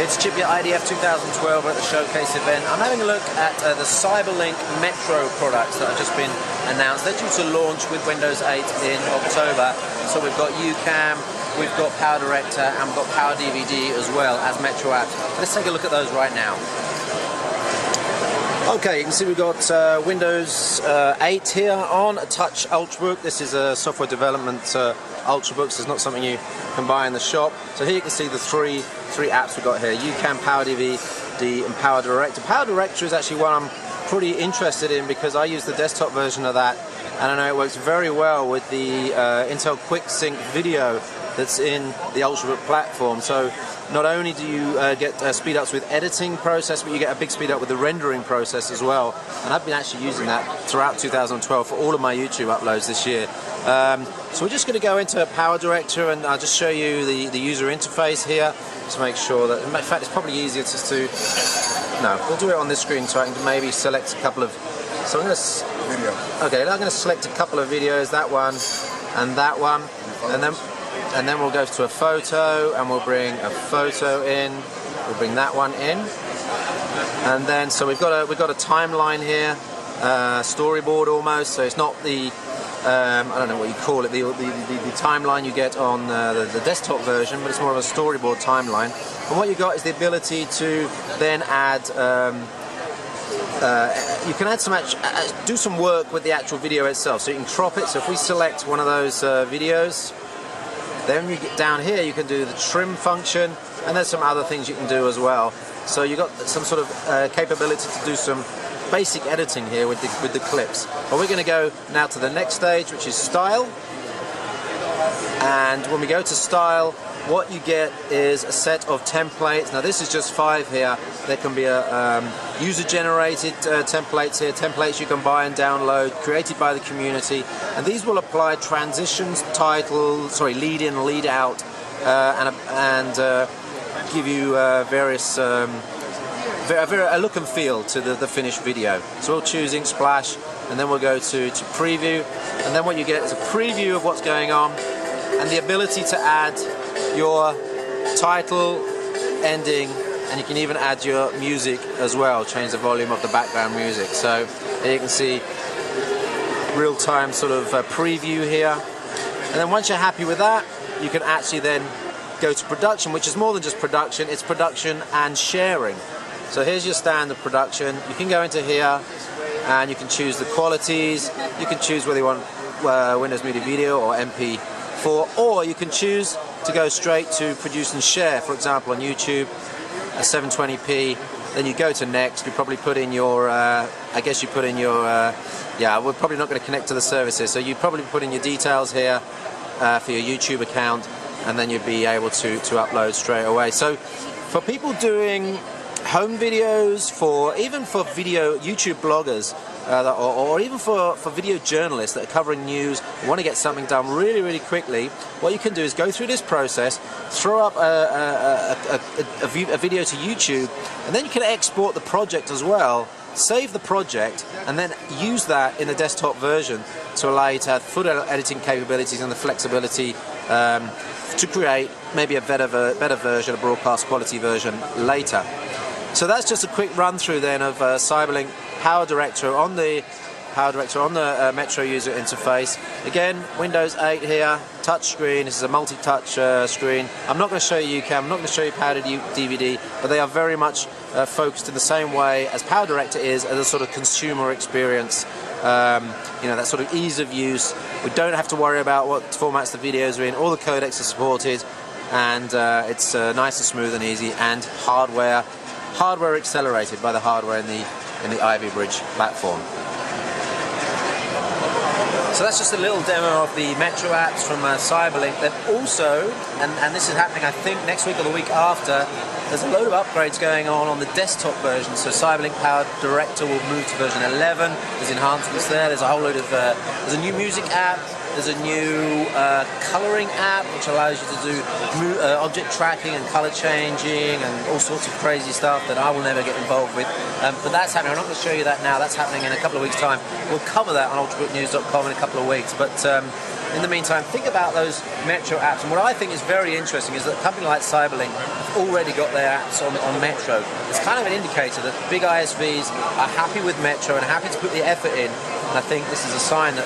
It's Chip Your IDF 2012 at the showcase event. I'm having a look at the Cyberlink Metro products that have just been announced. They're due to launch with Windows 8 in October. So we've got UCam, we've got Power Director, and we've got Power DVD as well as Metro apps. Let's take a look at those right now. Okay, you can see we've got Windows 8 here on a Touch Ultrabook. This is a software development Ultrabook, so it's not something you can buy in the shop. So here you can see the three apps we've got here: UCam, Power DVD, and Power Director. Power Director is actually one I'm pretty interested in because I use the desktop version of that, and I know it works very well with the Intel QuickSync video that's in the Ultrabook platform. So not only do you get speed ups with editing process, but you get a big speed up with the rendering process as well. And I've been actually using that throughout 2012 for all of my YouTube uploads this year. So we're just going to go into Power Director, and I'll just show you the user interface here to make sure that, in fact, it's probably easier just to, no, we'll do it on this screen so I can maybe select a couple of, so I'm going to, video. Okay, I'm going to select a couple of videos, that one and that one, and then we'll go to a photo, and we'll bring a photo in. We'll bring that one in, and then so we've got a timeline here, storyboard almost. So it's not the I don't know what you call it, the timeline you get on the desktop version, but it's more of a storyboard timeline. And what you got is the ability to then add. You can add some do some work with the actual video itself. So you can crop it. So if we select one of those videos, then you get down here, you can do the trim function, and there's some other things you can do as well. So you've got some sort of capability to do some basic editing here with the clips. But we're going to go now to the next stage, which is Style. And when we go to Style, what you get is a set of templates. Now this is just 5 here. There can be a user-generated templates here, templates you can buy and download, created by the community, and these will apply transitions, lead in, lead out, and give you various a look and feel to the finished video. So we'll choose Ink Splash, and then we'll go to preview, and then what you get is a preview of what's going on, and the ability to add your title, ending, and you can even add your music as well, change the volume of the background music. So here you can see real-time sort of preview here, and then once you're happy with that, you can actually then go to production, which is more than just production, it's production and sharing. So here's your standard production. You can go into here and you can choose the qualities, you can choose whether you want Windows Media Video or MP4, or you can choose to go straight to produce and share, for example on YouTube at 720p. Then you go to next, you probably put in your, I guess you put in your, yeah, we're probably not going to connect to the services, so you probably put in your details here for your YouTube account, and then you'd be able to upload straight away. So for people doing home videos, even for video YouTube bloggers, or even for video journalists that are covering news and want to get something done really quickly, what you can do is go through this process, throw up a video to YouTube, and then you can export the project as well, save the project, and then use that in the desktop version to allow you to have full editing capabilities and the flexibility to create maybe a better version, a broadcast quality version later. So that's just a quick run through then of Cyberlink Power Director on the Metro user interface. Again, Windows 8 here, touch screen. This is a multi-touch screen. I'm not going to show you UCam, I'm not going to show you Power DVD, but they are very much focused in the same way as Power Director is, as a sort of consumer experience. You know, that sort of ease of use. We don't have to worry about what formats the videos are in. All the codecs are supported, and it's nice and smooth and easy, and hardware accelerated by the hardware in the Ivy Bridge platform. So that's just a little demo of the Metro apps from Cyberlink. They've also, and this is happening I think next week or the week after, there's a load of upgrades going on the desktop version. So Cyberlink Power Director will move to version 11. There's enhancements there. There's a whole load of, there's a new music app. There's a new colouring app which allows you to do object tracking and colour changing and all sorts of crazy stuff that I will never get involved with. But that's happening. I'm not going to show you that now. That's happening in a couple of weeks' time. We'll cover that on ultrabooknews.com in a couple of weeks. But in the meantime, think about those Metro apps. And what I think is very interesting is that a company like Cyberlink have already got their apps on Metro. It's kind of an indicator that big ISVs are happy with Metro and happy to put the effort in. And I think this is a sign that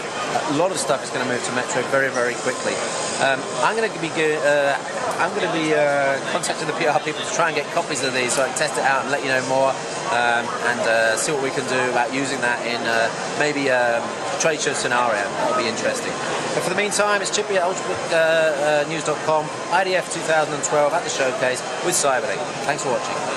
a lot of stuff is going to move to Metro very, very quickly. I'm going to be contacting the PR people to try and get copies of these so I can test it out and let you know more, and see what we can do about using that in maybe a trade show scenario. That'll be interesting. But for the meantime, it's Chippy at ultrabooknews.com, IDF 2012 at the showcase with Cyberlink. Thanks for watching.